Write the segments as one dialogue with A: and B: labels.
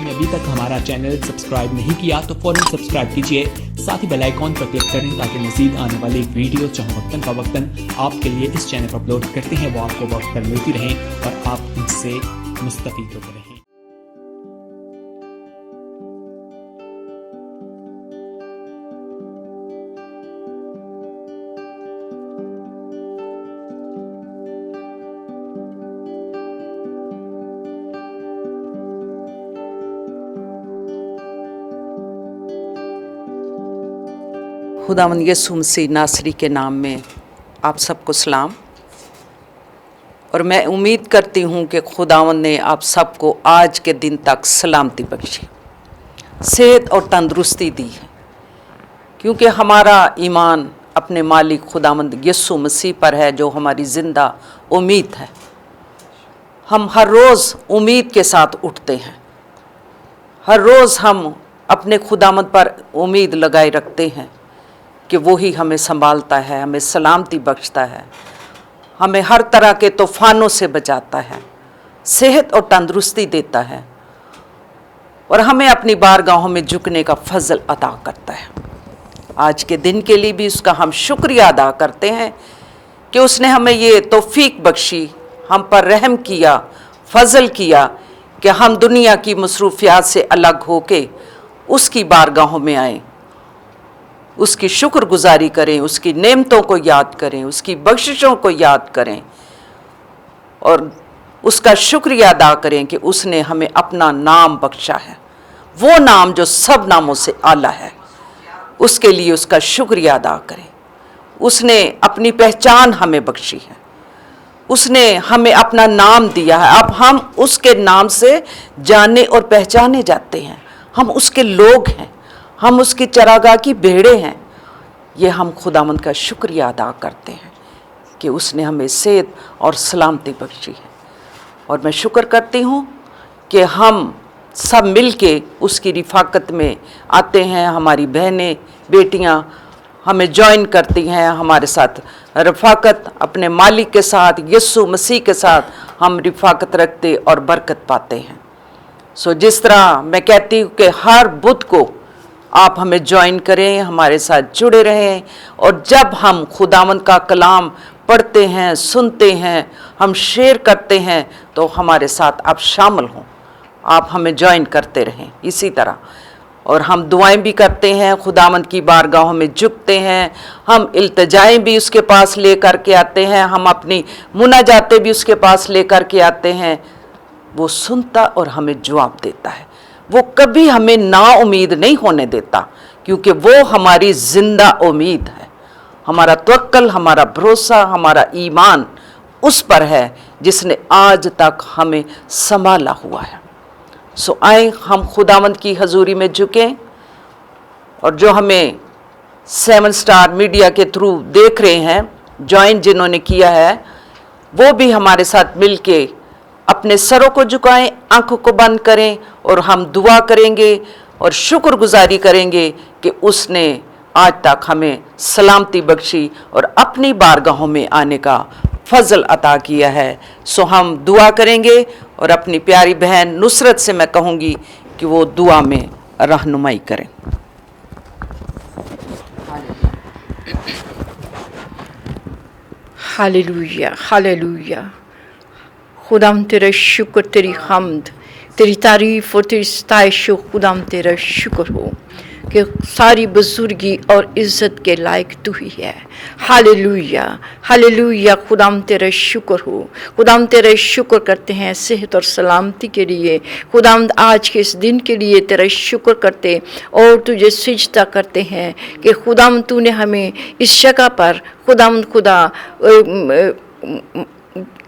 A: आपने अभी तक हमारा चैनल सब्सक्राइब नहीं किया तो फौरन सब्सक्राइब कीजिए, साथ ही बेल आइकॉन पर क्लिक करें ताकि मज़ीद आने वाली वीडियो चाहे वक्तन फवक्तन आपके लिए इस चैनल पर अपलोड करते हैं वो आपको वक्त पर मिलती रहें और आप इनसे मुस्तफ़ीद होते रहें।
B: खुदावंद यीशु मसीह नासरी के नाम में आप सबको सलाम। और मैं उम्मीद करती हूँ कि खुदावंद ने आप सबको आज के दिन तक सलामती बख्शी, सेहत और तंदुरुस्ती दी है, क्योंकि हमारा ईमान अपने मालिक खुदावंद यीशु मसीह पर है जो हमारी ज़िंदा उम्मीद है। हम हर रोज़ उम्मीद के साथ उठते हैं, हर रोज़ हम अपने खुदावंद पर उम्मीद लगाए रखते हैं कि वही हमें संभालता है, हमें सलामती बख्शता है, हमें हर तरह के तूफ़ानों से बचाता है, सेहत और तंदुरुस्ती देता है और हमें अपनी बारगाहों में झुकने का फजल अता करता है। आज के दिन के लिए भी उसका हम शुक्रिया अदा करते हैं कि उसने हमें ये तौफीक बख्शी, हम पर रहम किया, फजल किया कि हम दुनिया की मसरूफियात से अलग होके उसकी बारगाहों में आएँ, उसकी शुक्रगुजारी करें, उसकी नेमतों को याद करें, उसकी बख्शिशों को याद करें और उसका शुक्रिया अदा करें कि उसने हमें अपना नाम बख्शा है, वो नाम जो सब नामों से आला है। उसके लिए उसका शुक्रिया अदा करें। उसने अपनी पहचान हमें बख्शी है, उसने हमें अपना नाम दिया है। अब हम उसके नाम से जाने और पहचाने जाते हैं, हम उसके लोग हैं, हम उसकी चरागाह की भेड़ें हैं। ये हम खुदावंद का शुक्रिया अदा करते हैं कि उसने हमें सेहत और सलामती बख्शी है। और मैं शुक्र करती हूँ कि हम सब मिल के उसकी रिफाकत में आते हैं। हमारी बहनें बेटियाँ हमें ज्वाइन करती हैं, हमारे साथ रफ़ाकत अपने मालिक के साथ, यीशु मसीह के साथ हम रिफाकत रखते और बरकत पाते हैं। जिस तरह मैं कहती हूँ कि हर बुध को आप हमें ज्वाइन करें, हमारे साथ जुड़े रहें और जब हम खुदावंद का कलाम पढ़ते हैं, सुनते हैं, हम शेयर करते हैं तो हमारे साथ आप शामिल हों, आप हमें ज्वाइन करते रहें इसी तरह। और हम दुआएं भी करते हैं, खुदावंद की बारगाहों में झुकते हैं, हम इल्तिजाएं भी उसके पास ले कर के आते हैं, हम अपनी मुनाजातें भी उसके पास ले कर के आते हैं। वो सुनता और हमें जवाब देता है, वो कभी हमें ना उम्मीद नहीं होने देता, क्योंकि वो हमारी ज़िंदा उम्मीद है। हमारा तवक्कल, हमारा भरोसा, हमारा ईमान उस पर है जिसने आज तक हमें संभाला हुआ है। आए हम खुदावंद की हजूरी में झुकें और जो हमें 7 स्टार मीडिया के थ्रू देख रहे हैं, ज्वाइन जिन्होंने किया है, वो भी हमारे साथ मिल के अपने सरों को झुकाएं, आंखों को बंद करें और हम दुआ करेंगे और शुक्रगुजारी करेंगे कि उसने आज तक हमें सलामती बख्शी और अपनी बारगाहों में आने का फजल अता किया है। हम दुआ करेंगे और अपनी प्यारी बहन नुसरत से मैं कहूँगी कि वो दुआ में रहनुमाई करें।
C: Hallelujah, hallelujah. खुदाम तेरा शुक्र, तेरी हम्द, तेरी तारीफ़ और तेरी सताइश हो। खुदाम तेरा शुक्र हो कि सारी बुजुर्गी और इज़्ज़त के लायक तू ही है। Hallelujah, hallelujah. खुदाम तेरा शुक्र हो। खुदाम तेरा शुक्र करते हैं सेहत और सलामती के लिए। खुदाम आज के इस दिन के लिए तेरा शुक्र करते और तुझे सिजदा करते हैं कि खुदाम तूने हमें इस जगह पर खुदाम खुदा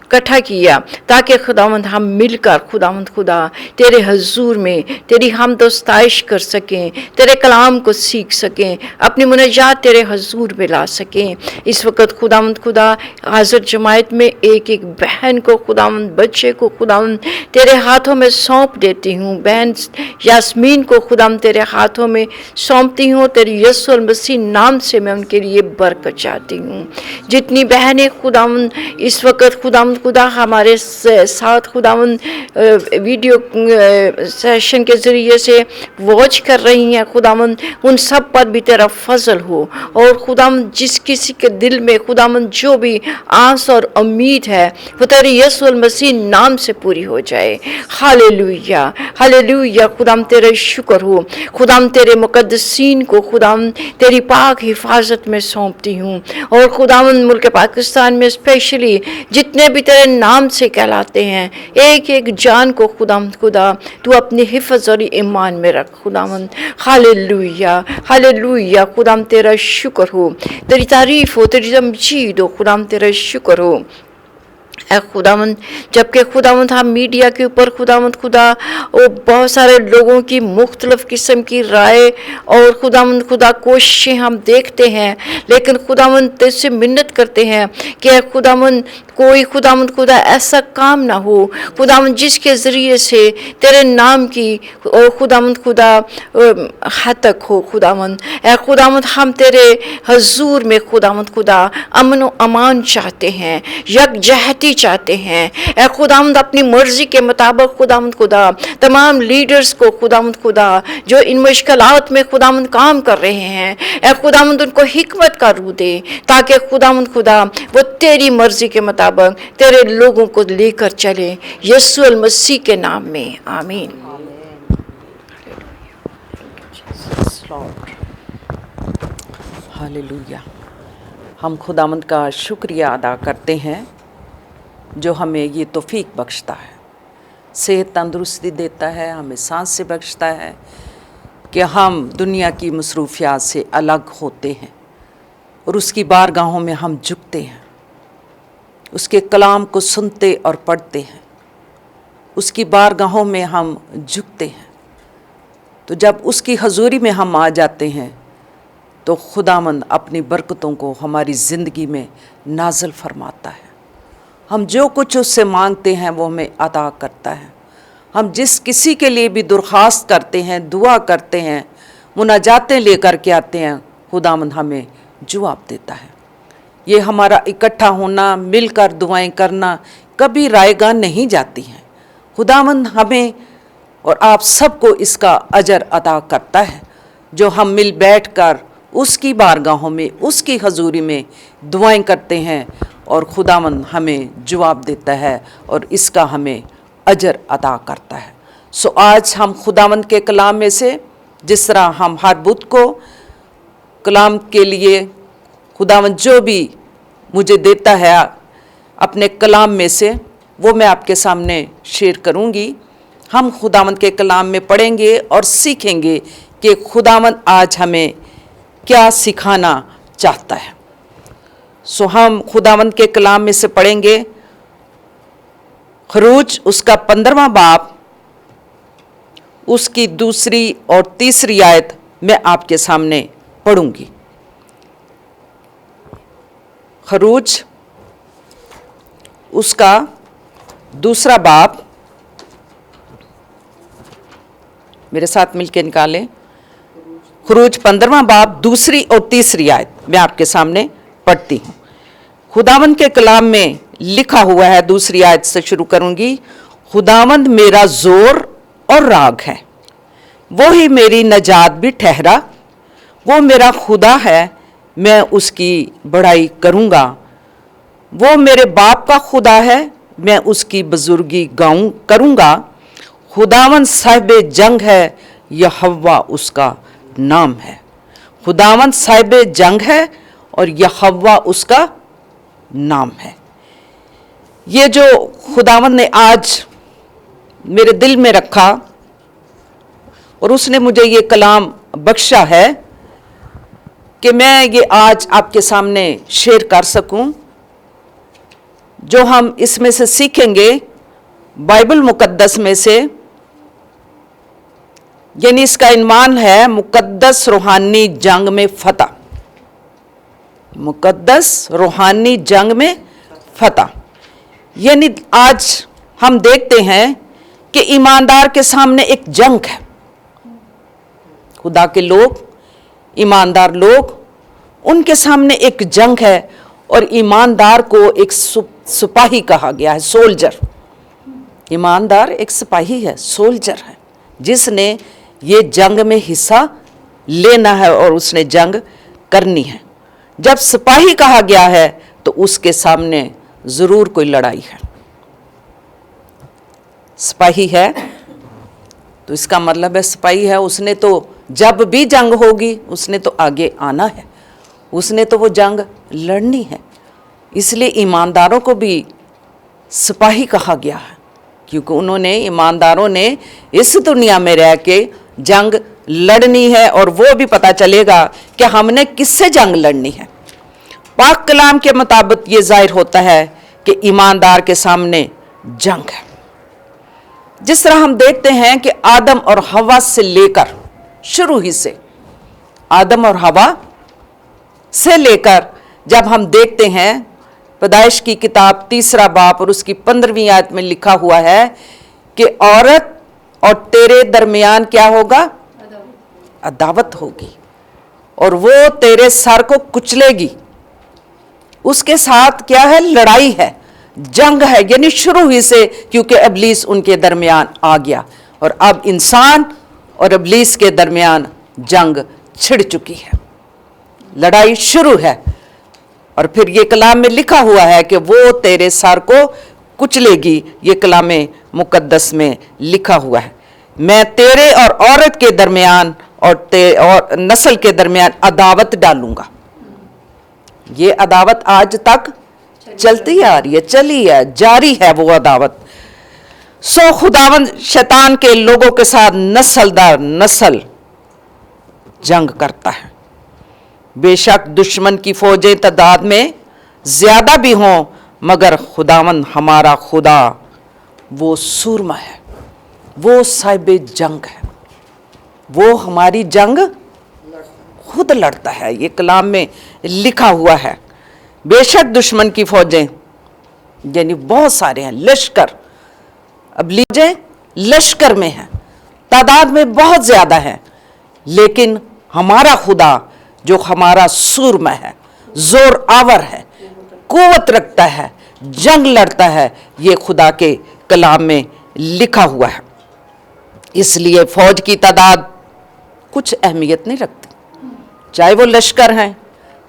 C: इकट्ठा किया ताकि खुदावंद हम मिलकर खुदावंद खुदा तेरे हजूर में तेरी हमद व सताइश कर सकें, तेरे कलाम को सीख सकें, अपनी मुनाजात तेरे हजूर में ला सकें। इस वक्त खुदावंद खुदा हाज़िर जमायत में एक एक बहन को खुदावंद बच्चे को खुदावंद तेरे हाथों में सौंप देती हूँ। बहन यास्मीन को खुदावंद तेरे हाथों में सौंपती हूँ। तेरे यीशु मसीह नाम से मैं उनके लिए बरकत चाहती हूँ। जितनी बहनें खुदावंद इस वक्त खुदावंद खुदा हमारे साथ खुदावंद वीडियो सेशन के ज़रिए से वॉच कर रही हैं खुदावंद, उन सब पर भी तेरा फजल हो। और खुदावंद जिस किसी के दिल में खुदावंद जो भी आस और उम्मीद है वो तेरे यीशु मसीह नाम से पूरी हो जाए। Hallelujah hallelujah. खुदावंद तेरा शुक्र हो। खुदावंद तेरे मुकद्दसीन को खुदावंद तेरी पाक हिफाजत में सौंपती हूँ। और खुदावंद मुल्क पाकिस्तान में स्पेशली जितने भी तेरे नाम से कहलाते हैं, एक एक जान को खुदावंद खुदा तू अपनी हिफाजत और ईमान में रख खुदावंद। Hallelujah hallelujah. खुदावंद तेरा शुक्र हो, तेरी तारीफ हो, तेरी तमजीद हो। खुदावंद तेरा शुक्र हो ए खुदावंद। जबकि खुदावंद हम मीडिया के ऊपर खुदावंद खुदा और बहुत सारे लोगों की मुख्तलिफ किस्म की राय और खुदावंद खुदा कोशिशें हम देखते हैं, लेकिन खुदावंद तेरे मिन्नत करते हैं कि खुदावंद कोई खुदावंद खुदा ऐसा काम ना हो खुदावंद जिसके ज़रिए से तेरे नाम की और खुदावंद खुदा हतक हो खुदावंद। ए खुदावंद हम तेरे हजूर में खुदावंद खुदा अमन व अमान चाहते हैं, यकजहती चाहते हैं। ए खुदावंद अपनी मर्जी के मुताबिक खुदावंद खुदा तमाम लीडर्स को खुदावंद खुदा जो इन मुश्किलात में खुदावंद काम कर रहे हैं, ए खुदावंद उनको हिकमत का रूह दे ताकि खुदावंद खुदा वो तेरी मर्जी के मुताबिक तेरे लोगों को लेकर चले, यीशु मसीह के नाम में आमीन।
B: हालेलुया। हम खुदावंद का शुक्रिया अदा करते हैं जो हमें ये तौफीक बख्शता है, सेहत तंदुरुस्ती देता है, हमें सांस से बख्शता है कि हम दुनिया की मसरूफियात से अलग होते हैं और उसकी बारगाहों में हम झुकते हैं, उसके कलाम को सुनते और पढ़ते हैं, उसकी बारगाहों में हम झुकते हैं। तो जब उसकी हजूरी में हम आ जाते हैं तो खुदावंद अपनी बरकतों को हमारी ज़िंदगी में नाज़िल फरमाता है। हम जो कुछ उससे मांगते हैं वो हमें अता करता है। हम जिस किसी के लिए भी दरख्वास्त करते हैं, दुआ करते हैं, मुनाजातें लेकर के आते हैं, खुदावंद हमें जवाब देता है। ये हमारा इकट्ठा होना, मिलकर दुआएं करना कभी रायगा नहीं जाती हैं। खुदावंद हमें और आप सबको इसका अजर अता करता है जो हम मिल बैठकर उसकी बारगाहों में, उसकी हजूरी में दुआएं करते हैं और खुदावंद हमें जवाब देता है और इसका हमें अजर अता करता है। सो आज हम खुदावंद के कलाम में से, जिस तरह हम हर बुध को कलाम के लिए खुदावंद जो भी मुझे देता है अपने कलाम में से, वो मैं आपके सामने शेयर करूंगी। हम खुदावंद के कलाम में पढ़ेंगे और सीखेंगे कि खुदावंद आज हमें क्या सिखाना चाहता है। सो हम खुदावंद के कलाम में से पढ़ेंगे खरूज उसका 15वां बाब, उसकी 2 और 3 आयत मैं आपके सामने पढ़ूंगी। खरूज उसका 2 बाब, मेरे साथ मिलके निकालें। खरूज 15वां बाब 2 और 3 आयत मैं आपके सामने पढ़ती हूँ। खुदावंद के कलाम में लिखा हुआ है, 2 आयत से शुरू करूंगी। खुदावंद मेरा जोर और राग है, वो ही मेरी नजात भी ठहरा। वो मेरा खुदा है, मैं उसकी बड़ाई करूंगा। वो मेरे बाप का खुदा है, मैं उसकी बुजुर्गी गाऊं करूंगा। खुदावंद साहिब जंग है, यहोवा उसका नाम है। खुदावंद साहिब जंग है और यहोवा उसका नाम है। ये जो खुदावंद ने आज मेरे दिल में रखा और उसने मुझे ये कलाम बख्शा है कि मैं ये आज आपके सामने शेयर कर सकूं। जो हम इसमें से सीखेंगे बाइबल मुकद्दस में से, यानी इसका इन्वान है मुकद्दस रूहानी जंग में फतह। मुकद्दस रूहानी जंग में फतह, यानी आज हम देखते हैं कि ईमानदार के सामने एक जंग है। खुदा के लोग, ईमानदार लोग, उनके सामने एक जंग है और ईमानदार को एक सिपाही कहा गया है, सोल्जर। ईमानदार एक सिपाही है, सोल्जर है, जिसने ये जंग में हिस्सा लेना है और उसने जंग करनी है। जब सिपाही कहा गया है तो उसके सामने जरूर कोई लड़ाई है। सिपाही है तो इसका मतलब है सिपाही है, उसने तो जब भी जंग होगी उसने तो आगे आना है, उसने तो वो जंग लड़नी है। इसलिए ईमानदारों को भी सिपाही कहा गया है, क्योंकि उन्होंने, ईमानदारों ने इस दुनिया में रह के जंग लड़नी है, और वो भी पता चलेगा कि हमने किससे जंग लड़नी है। पाक कलाम के मुताबिक ये जाहिर होता है कि ईमानदार के सामने जंग है। जिस तरह हम देखते हैं कि आदम और हवा से लेकर, शुरू ही से आदम और हवा से लेकर, जब हम देखते हैं पैदाइश की किताब 3 बाब और उसकी 15वीं आयत में लिखा हुआ है कि औरत और तेरे दरमियान क्या होगा? अदावत होगी, और वो तेरे सर को कुचलेगी। उसके साथ क्या है? लड़ाई है, जंग है, यानी शुरू ही से, क्योंकि इब्लीस उनके दरमियान आ गया, और अब इंसान और इब्लीस के दरमियान जंग छिड़ चुकी है, लड़ाई शुरू है। और फिर ये कलाम में लिखा हुआ है कि वो तेरे सर को कुचलेगी, ये कलाम मुकद्दस में लिखा हुआ है। मैं तेरे और औरत के दरमियान और नस्ल के दरमियान अदावत डालूंगा। ये अदावत आज तक चलती आ रही है, चली है, जारी है वो अदावत। सो खुदावंद शैतान के लोगों के साथ नस्ल दर नस्ल जंग करता है। बेशक दुश्मन की फौजें तादाद में ज्यादा भी हों, मगर खुदावंद हमारा खुदा वो सूरमा है, वो साहिब जंग है, वो हमारी जंग खुद लड़ता है। ये कलाम में लिखा हुआ है। बेशक दुश्मन की फौजें, यानी बहुत सारे हैं, लश्कर, अब लीजिए लश्कर में है, तादाद में बहुत ज्यादा है, लेकिन हमारा खुदा जो हमारा सूरमा है, जोर आवर है, कुव्वत रखता है, जंग लड़ता है, ये खुदा के कलाम में लिखा हुआ है। इसलिए फौज की तादाद कुछ अहमियत नहीं रखती, चाहे वो लश्कर हैं,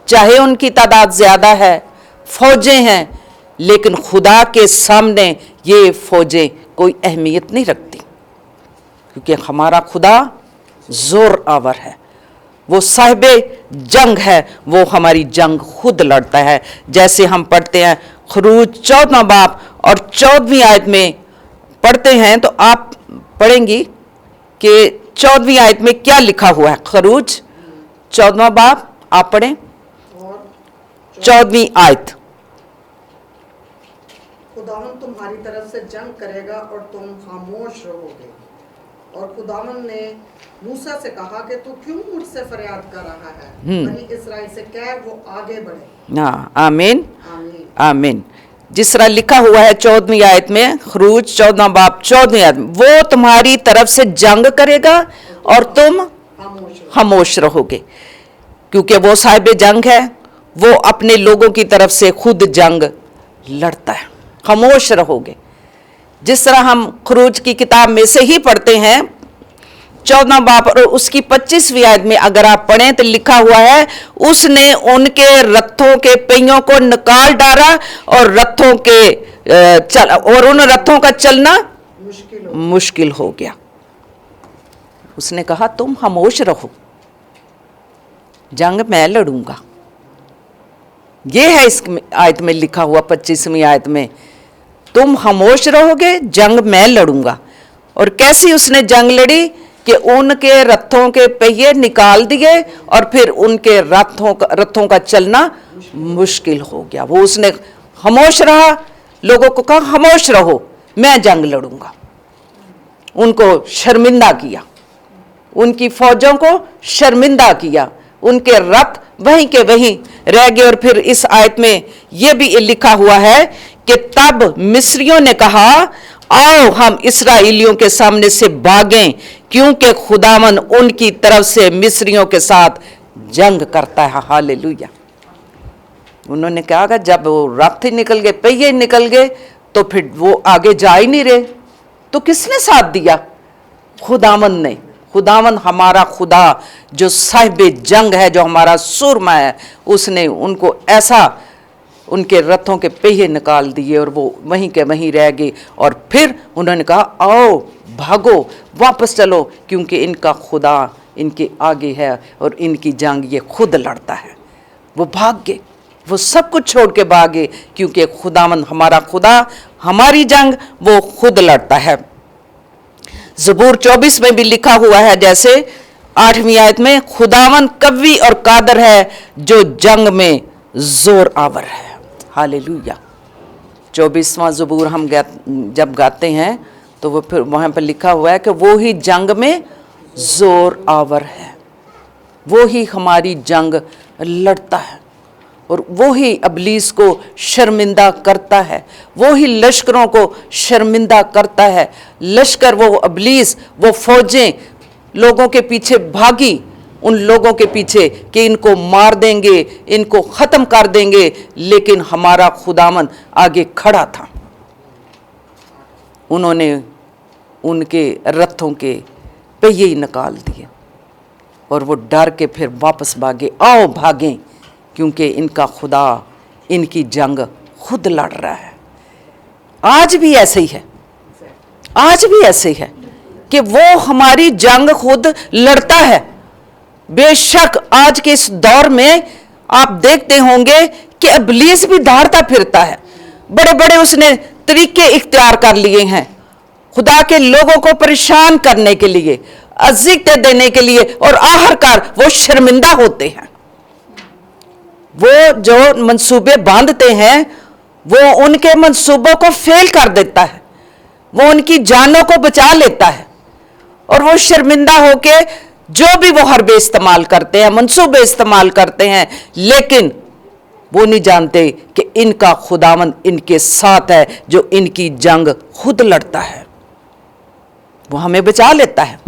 B: चाहे उनकी तादाद ज्यादा है, फौजें हैं, लेकिन खुदा के सामने ये फौजें कोई अहमियत नहीं रखती, क्योंकि हमारा खुदा जोर आवर है, वो साहिबे जंग है, वो हमारी जंग खुद लड़ता है। जैसे हम पढ़ते हैं खरूज 14 बाब और 14वीं आयत में पढ़ते हैं, तो आप पढ़ेंगी कि 14वीं आयत में क्या लिखा हुआ है। खरूज 14वां बाब आप पढ़ें, 14वीं आयत।
D: खुदावन तुम्हारी तरफ से जंग करेगा और तुम खामोश रहोगे। और खुदावन ने मूसा से कहा कि तू क्यों मुझसे फरियाद कर रहा है? बनी इस्राएल से कह वो आगे बढ़े।
B: हाँ, आमीन
D: आमीन
B: आमीन। जिस तरह लिखा हुआ है 14वीं आयत में, खरूज 14 बाब 14वीं आयत में, वो तुम्हारी तरफ से जंग करेगा और तुम खामोश रहोगे, क्योंकि वो साहिब जंग है, वो अपने लोगों की तरफ से खुद जंग लड़ता है। खामोश रहोगे। जिस तरह हम खरूज की किताब में से ही पढ़ते हैं 14 बाब और उसकी 25वीं आयत में अगर आप पढ़ें तो लिखा हुआ है, उसने उनके रथों के पहियों को निकाल डाला और उन रथों का चलना मुश्किल हो गया। उसने कहा तुम खामोश रहो, जंग मैं लड़ूंगा। ये है इस आयत में लिखा हुआ 25वीं आयत में, तुम खामोश रहोगे, जंग मैं लड़ूंगा। और कैसी उसने जंग लड़ी कि उनके रथों के पहिए निकाल दिए और फिर उनके रथों का चलना मुश्किल हो गया। वो उसने खामोश रहा, लोगों को कहा खामोश रहो, मैं जंग लड़ूंगा। उनको शर्मिंदा किया, उनकी फौजों को शर्मिंदा किया, उनके रथ वहीं के वहीं रह गए। और फिर इस आयत में यह भी लिखा हुआ है कि तब मिस्रियों ने कहा आओ हम इस्राएलियों के सामने से भागें, क्योंकि खुदावन उनकी तरफ से मिस्रियों के साथ जंग करता है। हालेलुया। उन्होंने कहा कि जब वो रथ ही निकल गए, पहिए निकल गए, तो फिर वो आगे जा ही नहीं रहे, तो किसने साथ दिया? खुदावंद ने। खुदावंद हमारा खुदा जो साहिब जंग है, जो हमारा सूरमा है, उसने उनको ऐसा उनके रथों के पहिए निकाल दिए और वो वहीं के वहीं रह गए। और फिर उन्होंने कहा आओ भागो, वापस चलो, क्योंकि इनका खुदा इनके आगे है और इनकी जंग ये खुद लड़ता है। वो भाग गए, वो सब कुछ छोड़ के भागे, क्योंकि खुदावंद हमारा खुदा हमारी जंग वो खुद लड़ता है। ज़बूर 24 में भी लिखा हुआ है, जैसे 8वीं आयत में, खुदावंद कवी और कादर है जो जंग में जोर आवर है। हालेलुया। 24वां ज़बूर हम जब गाते हैं तो वो फिर वहाँ पर लिखा हुआ है कि वो ही जंग में जोर आवर है, वो ही हमारी जंग लड़ता है और वो ही इब्लीस को शर्मिंदा करता है, वो ही लश्करों को शर्मिंदा करता है। लश्कर, वो इब्लीस, वो फौजें लोगों के पीछे भागी, उन लोगों के पीछे कि इनको मार देंगे, इनको ख़त्म कर देंगे, लेकिन हमारा खुदावंद आगे खड़ा था। उन्होंने उनके रथों के पहिए ही निकाल दिए और वो डर के फिर वापस भागे। आओ भागें, क्योंकि इनका खुदा इनकी जंग खुद लड़ रहा है। आज भी ऐसे ही है, आज भी ऐसे ही है कि वो हमारी जंग खुद लड़ता है। बेशक आज के इस दौर में आप देखते होंगे कि इब्लीस भी दौड़ता फिरता है, बड़े बड़े उसने तरीके इख्तियार कर लिए हैं खुदा के लोगों को परेशान करने के लिए, अज़ियत देने के लिए, और आखिरकार वो शर्मिंदा होते हैं। वो जो मंसूबे बांधते हैं वो उनके मंसूबों को फेल कर देता है, वो उनकी जानों को बचा लेता है और वो शर्मिंदा होके जो भी वो हरबे इस्तेमाल करते हैं, मंसूबे इस्तेमाल करते हैं, लेकिन वो नहीं जानते कि इनका खुदावंद इनके साथ है जो इनकी जंग खुद लड़ता है। वो हमें बचा लेता है।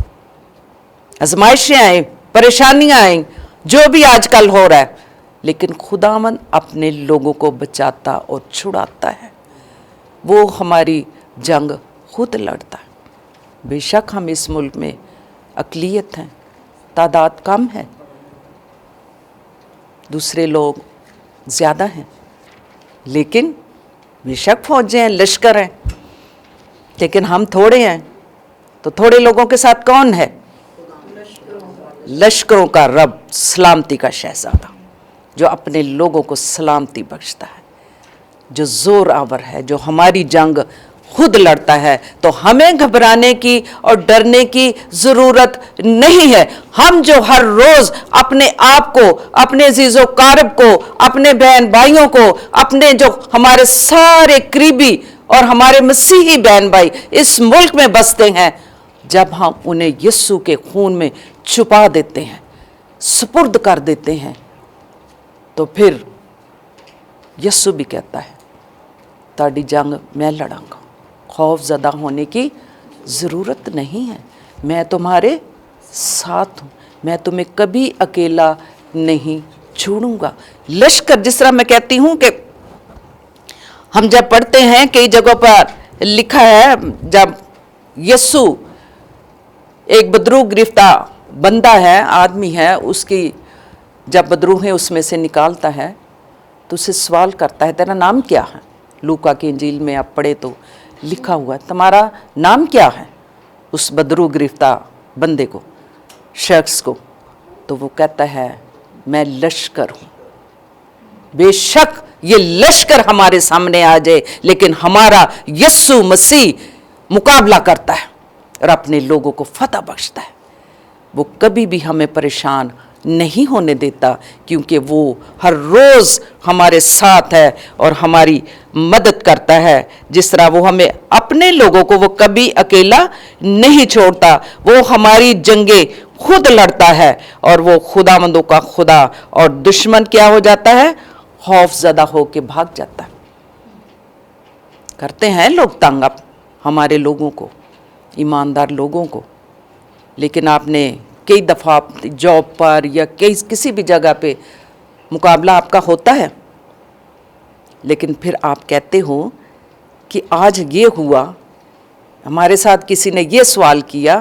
B: आजमाइशें आए, परेशानियां आए, जो भी आजकल हो रहा है, लेकिन खुदावंद अपने लोगों को बचाता और छुड़ाता है। वो हमारी जंग खुद लड़ता है। बेशक हम इस मुल्क में अक़लियत हैं, तादाद कम है, दूसरे लोग ज़्यादा हैं, लेकिन बेशक फौजें हैं, लश्कर हैं, लेकिन हम थोड़े हैं। तो थोड़े लोगों के साथ कौन है? लश्करों का रब, सलामती का शहजादा, जो अपने लोगों को सलामती बख्शता है, जो ज़ोर आवर है, जो हमारी जंग खुद लड़ता है। तो हमें घबराने की और डरने की ज़रूरत नहीं है। हम जो हर रोज़ अपने आप को, अपने अज़ीज़ो कारब को, अपने बहन भाइयों को, अपने जो हमारे सारे करीबी और हमारे मसीही बहन भाई इस मुल्क में बसते हैं, जब हम उन्हें यीशु के खून में छुपा देते हैं, सुपुर्द कर देते हैं, तो फिर यीशु भी कहता है ताड़ी जंग मैं लड़ांगा, खौफ ज़दा होने की ज़रूरत नहीं है, मैं तुम्हारे साथ हूँ, मैं तुम्हें कभी अकेला नहीं छोड़ूंगा। लश्कर, जिस तरह मैं कहती हूँ कि हम जब पढ़ते हैं कई जगहों पर लिखा है, जब यीशु एक बदरू गिरफ्ता बंदा है, आदमी है, उसकी जब बदरूहें उसमें से निकालता है तो उसे सवाल करता है तेरा नाम क्या है। लूका की इंजील में आप पढ़े तो लिखा हुआ है तुम्हारा नाम क्या है, उस बदरू गिरफ्ता बंदे को, शख्स को। तो वो कहता है मैं लश्कर हूँ। बेशक ये लश्कर हमारे सामने आ जाए, लेकिन हमारा यीशु मसीह मुकाबला करता है और अपने लोगों को फतह बख्शता है। वो कभी भी हमें परेशान नहीं होने देता, क्योंकि वो हर रोज़ हमारे साथ है और हमारी मदद करता है। जिस तरह वो हमें अपने लोगों को वो कभी अकेला नहीं छोड़ता, वो हमारी जंगें खुद लड़ता है और वो खुदावंदों का खुदा, और दुश्मन क्या हो जाता है, खौफ ज़दा हो के भाग जाता है। करते हैं लोग तंग अब हमारे लोगों को, ईमानदार लोगों को, लेकिन आपने कई दफ़ा जॉब पर या किसी भी जगह पे मुकाबला आपका होता है, لیکن پھر آپ کہتے ہو کہ آج یہ ہوا، ہمارے ساتھ کسی نے یہ سوال کیا،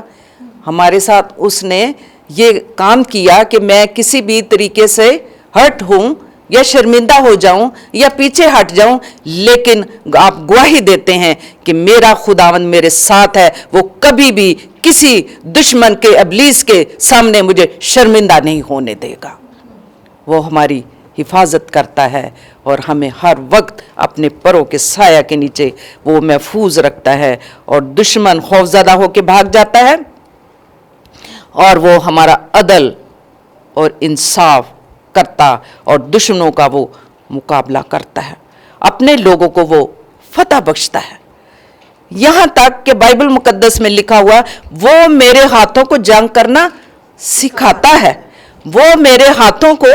B: ہمارے ساتھ اس نے یہ کام کیا کہ میں کسی بھی طریقے سے ہرٹ ہوں یا شرمندہ ہو جاؤں یا پیچھے ہٹ جاؤں، لیکن آپ گواہی دیتے ہیں کہ میرا خداوند میرے ساتھ ہے، وہ کبھی بھی کسی دشمن کے ابلیس کے سامنے مجھے شرمندہ نہیں ہونے دے گا۔ وہ ہماری حفاظت کرتا ہے اور ہمیں ہر وقت اپنے پروں کے سایہ کے نیچے وہ محفوظ رکھتا ہے، اور دشمن خوفزدہ ہو کے بھاگ جاتا ہے، اور وہ ہمارا عدل اور انصاف کرتا اور دشمنوں کا وہ مقابلہ کرتا ہے، اپنے لوگوں کو وہ فتح بخشتا ہے۔ یہاں تک کہ بائبل مقدس میں لکھا ہوا وہ میرے ہاتھوں کو جنگ کرنا سکھاتا ہے، وہ میرے ہاتھوں کو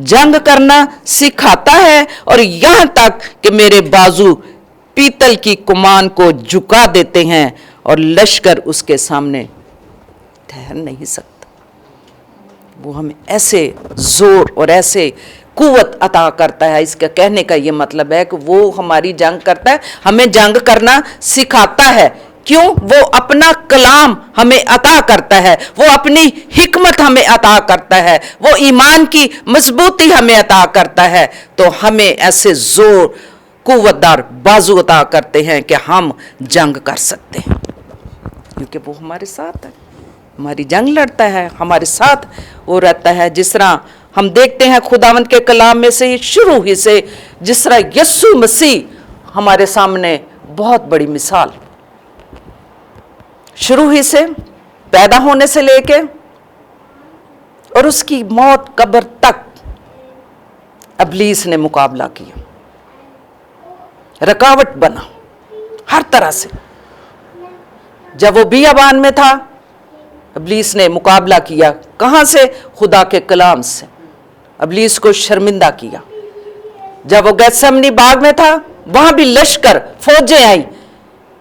B: جنگ کرنا سکھاتا ہے، اور یہاں تک کہ میرے بازو پیتل کی کمان کو جھکا دیتے ہیں اور لشکر اس کے سامنے ٹھہر نہیں سکتا۔ وہ ہمیں ایسے زور اور ایسے قوت عطا کرتا ہے۔ اس کا کہنے کا یہ مطلب ہے کہ وہ ہماری جنگ کرتا ہے، ہمیں جنگ کرنا سکھاتا ہے۔ کیوں؟ وہ اپنا کلام ہمیں عطا کرتا ہے، وہ اپنی حکمت ہمیں عطا کرتا ہے، وہ ایمان کی مضبوطی ہمیں عطا کرتا ہے، تو ہمیں ایسے زور قوت دار بازو عطا کرتے ہیں کہ ہم جنگ کر سکتے ہیں، کیونکہ وہ ہمارے ساتھ ہے، ہماری جنگ لڑتا ہے، ہمارے ساتھ وہ رہتا ہے۔ جس طرح ہم دیکھتے ہیں خداوند کے کلام میں سے شروع ہی سے، جس طرح یسوع مسیح ہمارے سامنے بہت بڑی مثال، شروع ہی سے پیدا ہونے سے لے کے اور اس کی موت قبر تک ابلیس نے مقابلہ کیا، رکاوٹ بنا ہر طرح سے۔ جب وہ بیابان میں تھا، ابلیس نے مقابلہ کیا، کہاں سے؟ خدا کے کلام سے، ابلیس کو شرمندہ کیا۔ جب وہ گیتسمنی باغ میں تھا، وہاں بھی لشکر فوجیں آئیں،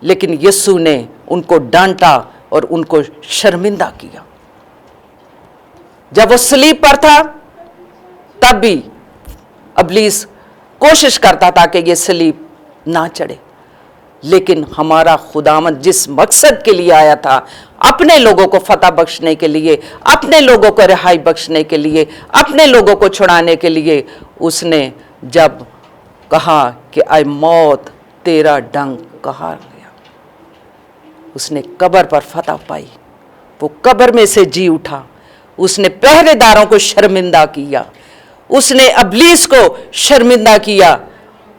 B: لیکن یسوع نے ان کو ڈانٹا اور ان کو شرمندہ کیا۔ جب وہ صلیب پر تھا، تب بھی ابلیس کوشش کرتا تھا کہ یہ صلیب نہ چڑھے، لیکن ہمارا خداوند جس مقصد کے لیے آیا تھا، اپنے لوگوں کو فتح بخشنے کے لیے، اپنے لوگوں کو رہائی بخشنے کے لیے، اپنے لوگوں کو چھڑانے کے لیے، اس نے جب کہا کہ اے موت تیرا ڈنگ کہاں گیا، اس نے قبر پر فتح پائی، وہ قبر میں سے جی اٹھا، اس نے پہرے داروں کو شرمندہ کیا، اس نے ابلیس کو شرمندہ کیا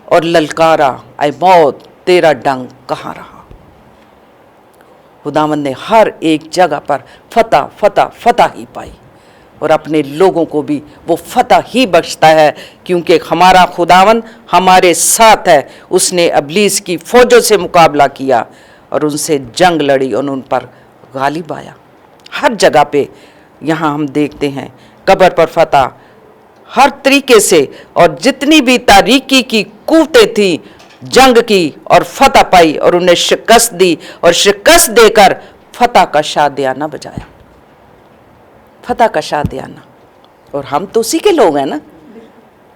B: اور للکارا، اے موت تیرا ڈنگ کہاں رہا۔ خداوند نے ہر ایک جگہ پر فتح فتح فتح ہی پائی، اور اپنے لوگوں کو بھی وہ فتح ہی بخشتا ہے، کیونکہ ہمارا خداوند ہمارے ساتھ ہے۔ اس نے ابلیس کی فوجوں سے مقابلہ کیا اور ان سے جنگ لڑی اور ان پر غالب آیا۔ ہر جگہ پہ یہاں ہم دیکھتے ہیں قبر پر فتح ہر طریقے سے، اور جتنی بھی تاریکی کی قوتیں تھیں جنگ کی اور فتح پائی اور انہیں شکست دی، اور شکست دے کر فتح کا شادیانہ بجایا، فتح کا شادیانہ۔ اور ہم تو اسی کے لوگ ہیں نا،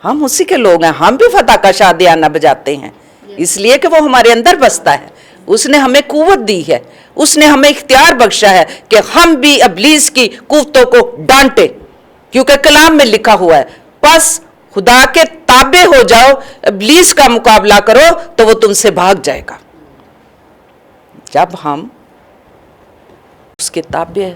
B: ہم اسی کے لوگ ہیں، ہم بھی فتح کا شادیانہ بجاتے ہیں، اس لیے کہ وہ ہمارے اندر بستا ہے، اس نے ہمیں قوت دی ہے، اس نے ہمیں اختیار بخشا ہے کہ ہم بھی ابلیس کی قوتوں کو ڈانٹے، کیونکہ کلام میں لکھا ہوا ہے، بس خدا کے تابع ہو جاؤ، ابلیس کا مقابلہ کرو تو وہ تم سے بھاگ جائے گا۔ جب ہم اس کے تابع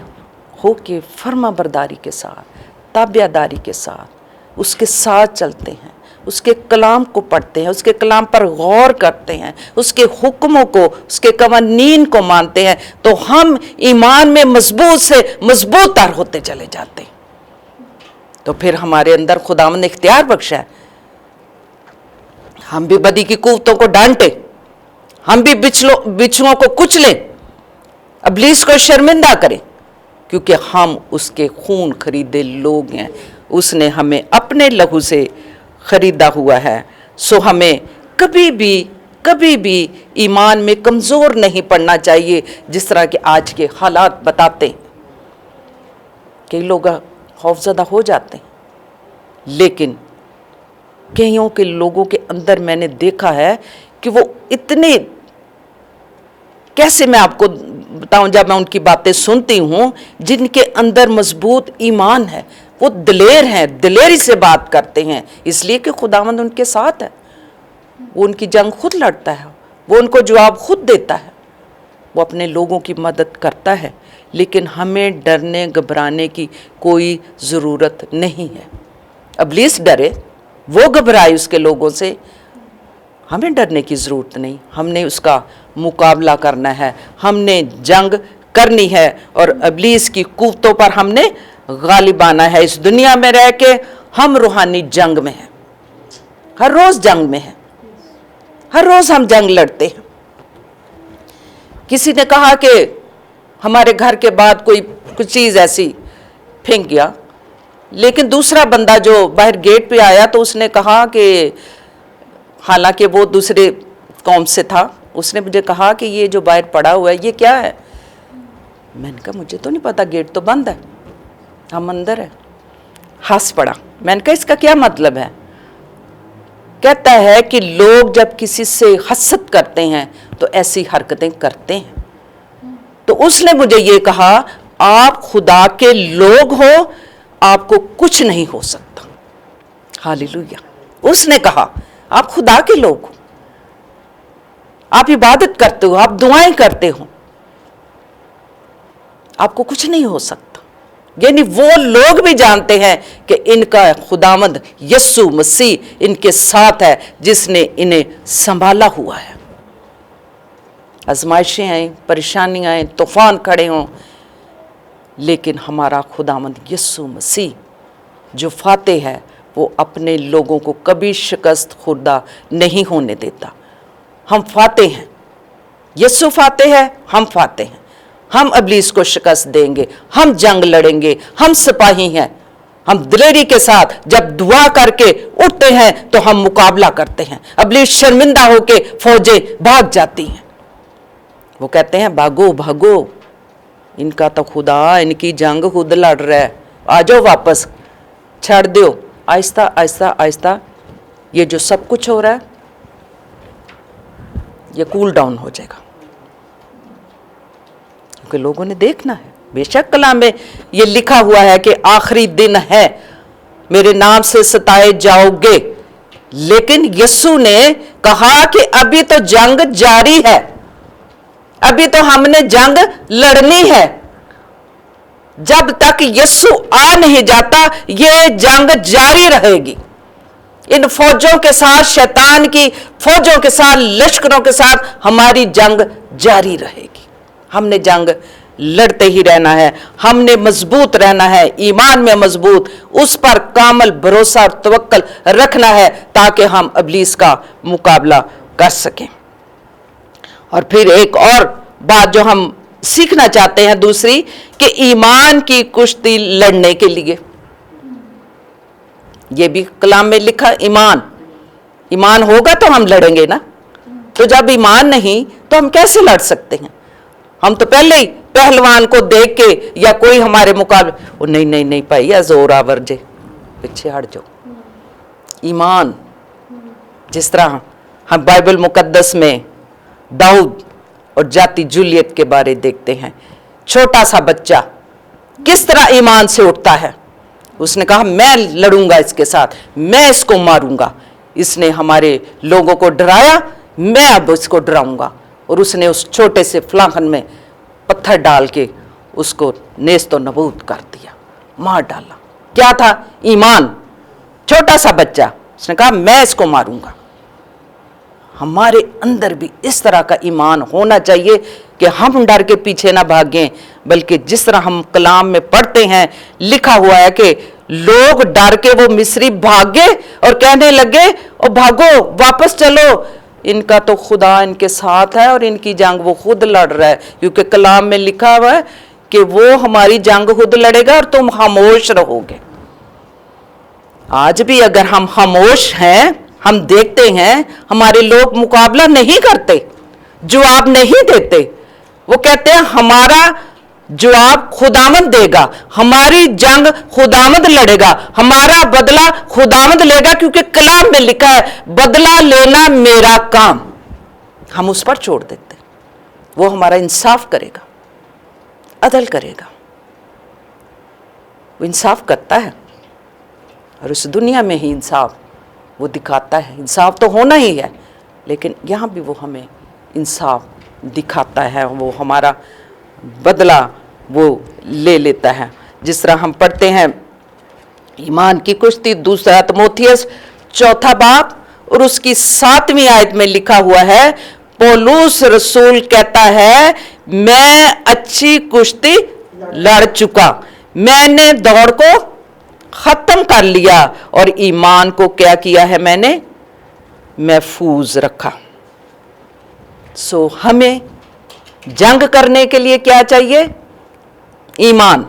B: ہو کے فرما برداری کے ساتھ، تابع داری کے ساتھ اس کے ساتھ چلتے ہیں، اس کے کلام کو پڑھتے ہیں، اس کے کلام پر غور کرتے ہیں، اس کے حکموں کو، اس کے قوانین کو مانتے ہیں، تو ہم ایمان میں مضبوط سے مضبوط تر ہوتے چلے جاتے ہیں۔ تو پھر ہمارے اندر خداوند نے اختیار بخشا ہے، ہم بھی بدی کی قوتوں کو ڈانٹیں، ہم بھی بچھوؤں کو کچلیں، ابلیس کو شرمندہ کریں، کیونکہ ہم اس کے خون خریدے لوگ ہیں، اس نے ہمیں اپنے لہو سے خریدا ہوا ہے۔ سو ہمیں کبھی بھی ایمان میں کمزور نہیں پڑنا چاہیے، جس طرح کہ آج کے حالات بتاتے ہیں۔ کئی لوگ خوفزدہ ہو جاتے ہیں، لیکن कईयों के लोगों के अंदर मैंने देखा है कि वो इतने, कैसे मैं आपको बताऊं, जब मैं उनकी बातें सुनती हूं, जिनके अंदर मजबूत ईमान है, वो दिलेर हैं, दिलेरी से बात करते हैं, इसलिए कि खुदावंद उनके साथ है। वो उनकी जंग खुद लड़ता है, वो उनको जवाब खुद देता है, वो अपने लोगों की मदद करता है। लेकिन हमें डरने घबराने की कोई ज़रूरत नहीं है। इब्लीस डरे, वो घबराए उसके लोगों से, हमें डरने की ज़रूरत नहीं। हमने उसका मुकाबला करना है, हमने जंग करनी है और इब्लीस की कुव्वतों पर हमने गालिब आना है। इस दुनिया में रह के हम रूहानी जंग में हैं, हर रोज़ जंग में हैं, हर रोज़ हम जंग लड़ते हैं। किसी ने कहा कि हमारे घर के बाद कोई कुछ चीज़ ऐसी फेंक गया, लेकिन दूसरा बंदा जो बाहर गेट पे आया तो उसने कहा कि, हालांकि वो दूसरे कौम से था, उसने मुझे कहा कि ये जो बाहर पड़ा हुआ है ये क्या है। मैंने कहा मुझे तो नहीं पता, गेट तो बंद है, हम अंदर है। हंस पड़ा। मैंने कहा इसका क्या मतलब है। कहता है कि लोग जब किसी से हसद करते हैं तो ऐसी हरकतें करते हैं। तो उसने मुझे ये कहा, आप खुदा के लोग हो, आपको कुछ नहीं हो सकता। हालेलुया। उसने कहा आप खुदा के लोग हो, आप इबादत करते हो, आप दुआएं करते हो, आपको कुछ नहीं हो सकता। यानी वो लोग भी जानते हैं कि इनका खुदावंद यस्सु मसीह इनके साथ है, जिसने इन्हें संभाला हुआ है। आजमाइशें आए, परेशानियां आए, तूफान खड़े हों, लेकिन हमारा खुदावंद यस्सु मसीह जो फातेह है, वो अपने लोगों को कभी शिकस्त खुर्दा नहीं होने देता। हम फातेह हैं, यस्सु फातेह है, हम फातेह हैं। हम इब्लीस को शिकस्त देंगे, हम जंग लड़ेंगे, हम सिपाही हैं। हम दिलेरी के साथ जब दुआ करके उठते हैं तो हम मुकाबला करते हैं। इब्लीस शर्मिंदा होके फौजें भाग जाती हैं। वो कहते हैं भागो भागो, इनका तो खुदा इनकी जंग खुद लड़ रहा है, आ जाओ वापस, छड़ दो। आहिस्ता आहिस्ता आहिस्ता ये जो सब कुछ हो रहा है ये कूल डाउन हो जाएगा, क्योंकि लोगों ने देखना है। बेशक कलाम में ये लिखा हुआ है कि आखिरी दिन है, मेरे नाम से सताए जाओगे, लेकिन यीशु ने कहा कि अभी तो जंग जारी है, अभी तो हमने जंग लड़नी है। जब तक यीशु आ नहीं जाता ये जंग जारी रहेगी। इन फौजों के साथ, शैतान की फौजों के साथ, लश्करों के साथ हमारी जंग जारी रहेगी। हमने जंग लड़ते ही रहना है, हमने मजबूत रहना है, ईमान में मजबूत, उस पर कामल भरोसा और तवक्कल रखना है, ताकि हम इब्लीस का मुकाबला कर सकें। और फिर एक और बात जो हम सीखना चाहते हैं दूसरी, कि ईमान की कुश्ती लड़ने के लिए, ये भी कलाम में लिखा, ईमान होगा तो हम लड़ेंगे ना। तो जब ईमान नहीं तो हम कैसे लड़ सकते हैं। हम तो पहले ही पहलवान को देख के या कोई हमारे मुकाबले, ओ नहीं नहीं नहीं भाई, या जोर आवर जे, पीछे हट जाओ। ईमान, जिस तरह हम बाइबल मुकद्दस में दाऊद और जाति जूलियत के बारे देखते हैं, छोटा सा बच्चा किस तरह ईमान से उठता है। उसने कहा मैं लड़ूंगा इसके साथ, मैं इसको मारूंगा। इसने हमारे लोगों को डराया, मैं अब इसको डराऊंगा। और उसने उस छोटे से फलाखन में पत्थर डाल के उसको नेस्तो नबूद कर दिया, मार डाला। क्या था? ईमान। छोटा सा बच्चा, उसने कहा मैं इसको मारूंगा। हमारे अंदर भी इस तरह का ईमान होना चाहिए कि हम डर के पीछे ना भागें, बल्कि जिस तरह हम कलाम में पढ़ते हैं, लिखा हुआ है कि लोग डर के वो मिस्री भागे और कहने लगे ओ भागो, वापस चलो, इनका तो खुदा इनके साथ है और इनकी जंग वो खुद लड़ रहा है। क्योंकि कलाम में लिखा हुआ है कि वो हमारी जंग खुद लड़ेगा और तुम खामोश रहोगे। आज भी अगर हम खामोश हैं, हम देखते हैं हमारे लोग मुकाबला नहीं करते, जवाब नहीं देते, वो कहते हैं हमारा जवाब खुदावंद देगा, हमारी जंग खुदावंद लड़ेगा, हमारा बदला खुदावंद लेगा, क्योंकि कलाम में लिखा है बदला लेना मेरा काम। हम उस पर छोड़ देते, वो हमारा इंसाफ करेगा, अदल करेगा। वो इंसाफ करता है और इस दुनिया में ही इंसाफ वो दिखाता है। इंसाफ तो होना ही है, लेकिन यहाँ भी वो हमें इंसाफ दिखाता है, वो हमारा बदला वो ले लेता है। जिस तरह हम पढ़ते हैं ईमान की कुश्ती 2 तिमोथियस 4 बाब और उसकी 7वीं आयत में लिखा हुआ है, पौलुस रसूल कहता है, मैं अच्छी कुश्ती लड़ चुका, मैंने दौड़ को खत्म कर लिया और ईमान को क्या किया है, मैंने महफूज रखा। सो हमें जंग करने के लिए क्या चाहिए? ईमान।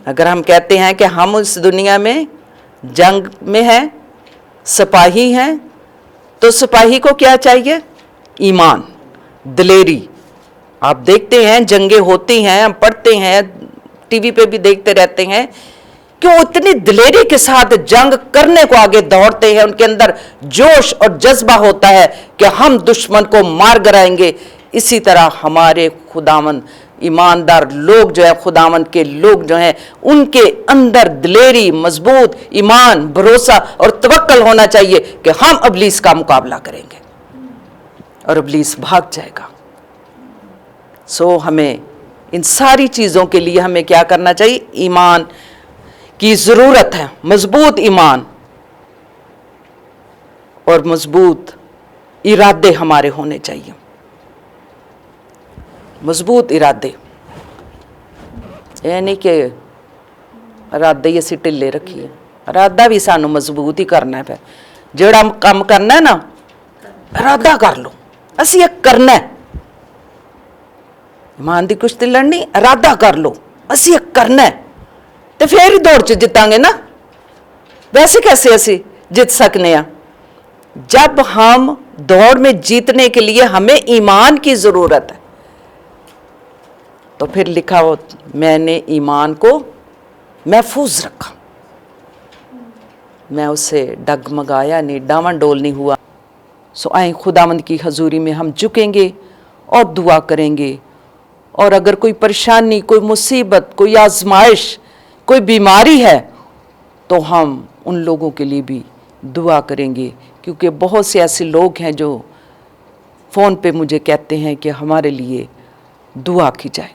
B: अगर हम कहते हैं कि हम इस दुनिया में जंग में हैं, सिपाही हैं, तो सिपाही को क्या चाहिए? ईमान, दिलेरी। आप देखते हैं जंगें होती हैं, हम पढ़ते हैं, टीवी पे भी देखते रहते हैं कि वो इतनी दिलेरी के साथ जंग करने को आगे दौड़ते हैं, उनके अंदर जोश और जज्बा होता है कि हम दुश्मन को मार गिराएंगे। इसी तरह हमारे खुदावंद ईमानदार लोग जो है, खुदावंद के लोग जो हैं, उनके अंदर दिलेरी, मजबूत ईमान, भरोसा और तवक्कल होना चाहिए कि हम इब्लीस का मुकाबला करेंगे और इब्लीस भाग जाएगा। सो हमें इन सारी चीज़ों के लिए हमें क्या करना चाहिए? ईमान की ज़रूरत है, मजबूत ईमान और मजबूत इरादे हमारे होने चाहिए। मजबूत इरादे, यानी कि इरादे ही असी ढिले रखिए, इरादा भी सानू मजबूत ही करना है। फिर जेड़ा काम करना है ना, इरादा कर लो, असी एक करना है। ईमान दी कुश्ती लड़नी, इरादा कर लो, असी एक करना है, तो फिर ही दौड़ च जितांगे ना। वैसे कैसे असी जित सकने हैं? जब हम दौड़ में जीतने के लिए हमें ईमान की जरूरत है। तो फिर लिखा हो, मैंने ईमान को महफूज रखा, मैं उसे डगमगाया नहीं, डावाडोल नहीं हुआ। सो आए खुदावंद की हजूरी में हम झुकेंगे और दुआ करेंगे। और अगर कोई परेशानी, कोई मुसीबत, कोई आजमाइश, कोई बीमारी है, तो हम उन लोगों के लिए भी दुआ करेंगे, क्योंकि बहुत से ऐसे लोग हैं जो फ़ोन पे मुझे कहते हैं कि हमारे लिए दुआ की जाए।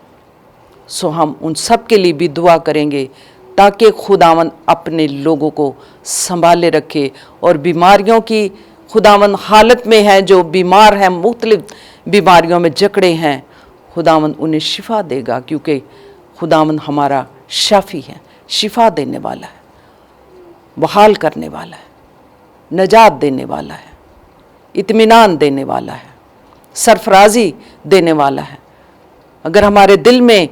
B: सो हम उन सब के लिए भी दुआ करेंगे ताकि खुदावन अपने लोगों को संभाले रखे। और बीमारियों की खुदावन हालत में है, जो बीमार हैं, मुख्तलिफ बीमारियों में जकड़े हैं, खुदावन उन्हें शिफा देगा, क्योंकि खुदावन हमारा शाफी है, शिफा देने वाला है, बहाल करने वाला है, नजात देने वाला है, इत्मीनान देने वाला है, सरफराजी देने वाला है। अगर हमारे दिल में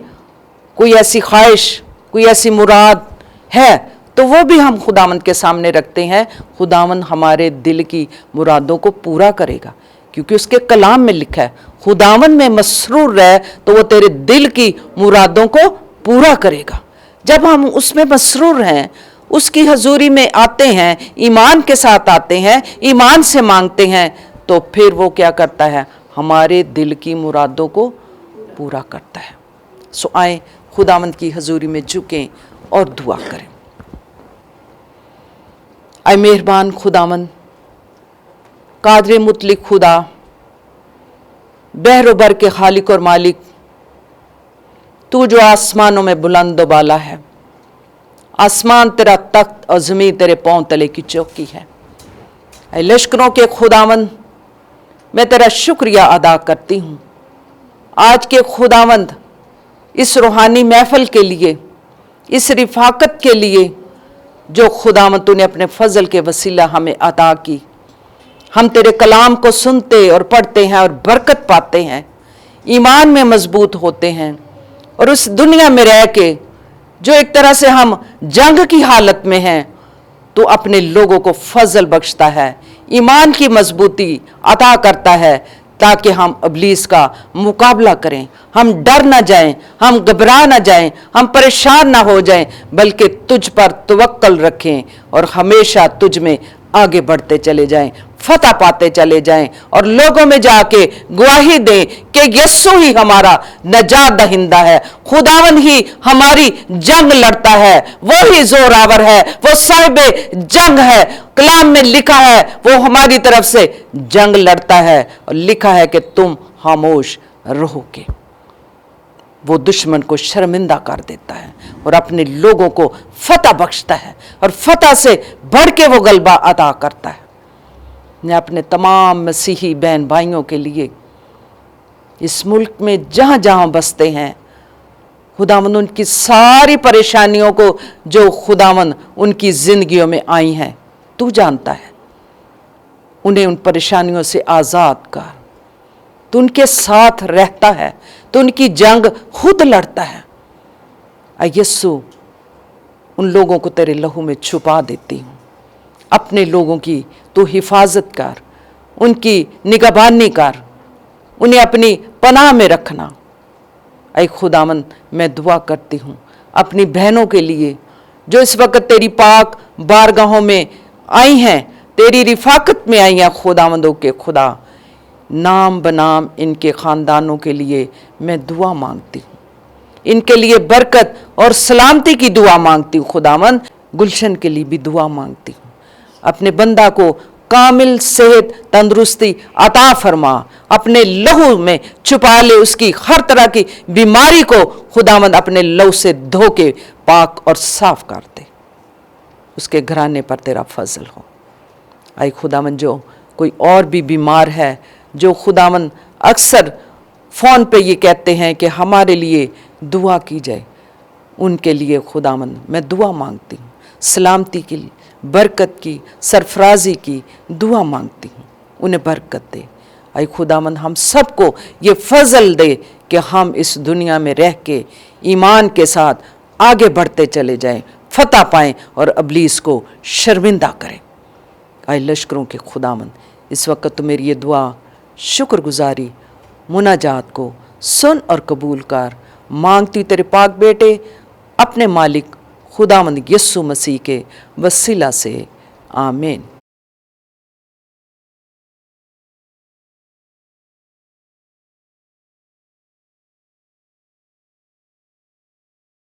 B: कोई ऐसी ख्वाहिश, कोई ऐसी मुराद है, तो वो भी हम खुदावंद के सामने रखते हैं। खुदावंद हमारे दिल की मुरादों को पूरा करेगा, क्योंकि उसके कलाम में लिखा है, खुदावंद में मसरूर रह तो वो तेरे दिल की मुरादों को पूरा करेगा। जब हम उसमें मसरूर हैं, उसकी हजूरी में आते हैं, ईमान के साथ आते हैं, ईमान से मांगते हैं, तो फिर वो क्या करता है? हमारे दिल की मुरादों को पूरा करता है। सो आए खुदावंद की हजूरी में झुकें और दुआ करें। आए मेहरबान खुदावंद, कादर मुतलिक खुदा, बहरोबर के खालिक और मालिक, तू जो आसमानों में बुलंद बाला है, आसमान तेरा तख्त और ज़मीन तेरे पांव तले की चौकी है। ऐ लश्करों के खुदावंद, मैं तेरा शुक्रिया अदा करती हूँ आज के खुदावंद इस रूहानी महफिल के लिए, इस रिफाकत के लिए जो खुदावंद तूने अपने फजल के वसीला हमें अता की। हम तेरे कलाम को सुनते और पढ़ते हैं और बरकत पाते हैं, ईमान में मजबूत होते हैं, और उस दुनिया में रह के जो एक तरह से हम जंग की हालत में हैं, तो अपने लोगों को फजल बख्शता है, ईमान की मजबूती अता करता है, ताकि हम इब्लीस का मुकाबला करें, हम डर ना जाएं, हम घबरा ना जाएं, हम परेशान ना हो जाएं, बल्कि तुझ पर तवक्कल रखें और हमेशा तुझ में आगे बढ़ते चले जाएं, फतह पाते चले जाएं और लोगों में जाके गवाही दें कि यीशु ही हमारा नजात दहिंदा है, खुदावन ही हमारी जंग लड़ता है, वो ही जोरावर है, वो साहिबे जंग है। कलाम में लिखा है वो हमारी तरफ से जंग लड़ता है और लिखा है कि तुम खामोश रहोगे। वो दुश्मन को शर्मिंदा कर देता है और अपने लोगों को फतह बख्शता है और फतह से बढ़ के वो गलबा अता करता है। मैं अपने तमाम मसीही बहन भाइयों के लिए इस मुल्क में जहाँ जहाँ बसते हैं, खुदावन उनकी सारी परेशानियों को जो खुदावन उनकी ज़िंदगियों में आई हैं तू जानता है, उन्हें उन परेशानियों से आज़ाद कर। तू उनके साथ रहता है, तो उनकी जंग खुद लड़ता है। यीशु उन लोगों को तेरे लहू में छुपा देती हूँ, अपने लोगों की तू हिफाजत कर, उनकी निगहबानी कर, उन्हें अपनी पनाह में रखना। ऐ खुदावन मैं दुआ करती हूँ अपनी बहनों के लिए जो इस वक्त तेरी पाक बारगाहों में आई हैं, तेरी रिफाकत में आई हैं। खुदावंदों के खुदा, नाम बनाम इनके ख़ानदानों के लिए मैं दुआ मांगती हूँ, इनके लिए बरकत और सलामती की दुआ मांगती हूँ। खुदावन गुलशन के लिए भी दुआ मांगती हूँ, अपने बंदा को कामिल सेहत तंदुरुस्ती अता फरमा, अपने लहू में छुपा ले, उसकी हर तरह की बीमारी को खुदावंद अपने लहू से धो के पाक और साफ कर दे। उसके घराने पर तेरा फजल हो। आई खुदावंद जो कोई और भी बीमार है, जो खुदावंद अक्सर फ़ोन पे ये कहते हैं कि हमारे लिए दुआ की जाए, उनके लिए खुदावंद मैं दुआ मांगती हूँ, सलामती की, बरकत की, सरफराजी की दुआ मांगती हूँ। उन्हें बरकत दे। आई खुदावंद हम सबको ये फजल दे कि हम इस दुनिया में रह के ईमान के साथ आगे बढ़ते चले जाएं, फतह पाएं और इब्लीस को शर्मिंदा करें। आई लश्करों के खुदावंद इस वक्त तो मेरी ये दुआ शुक्रगुजारी मुनाजात को सुन और कबूल कर। मांगती तेरे पाक बेटे अपने मालिक खुदावंद यीशु मसीह के वसीला से, आमीन।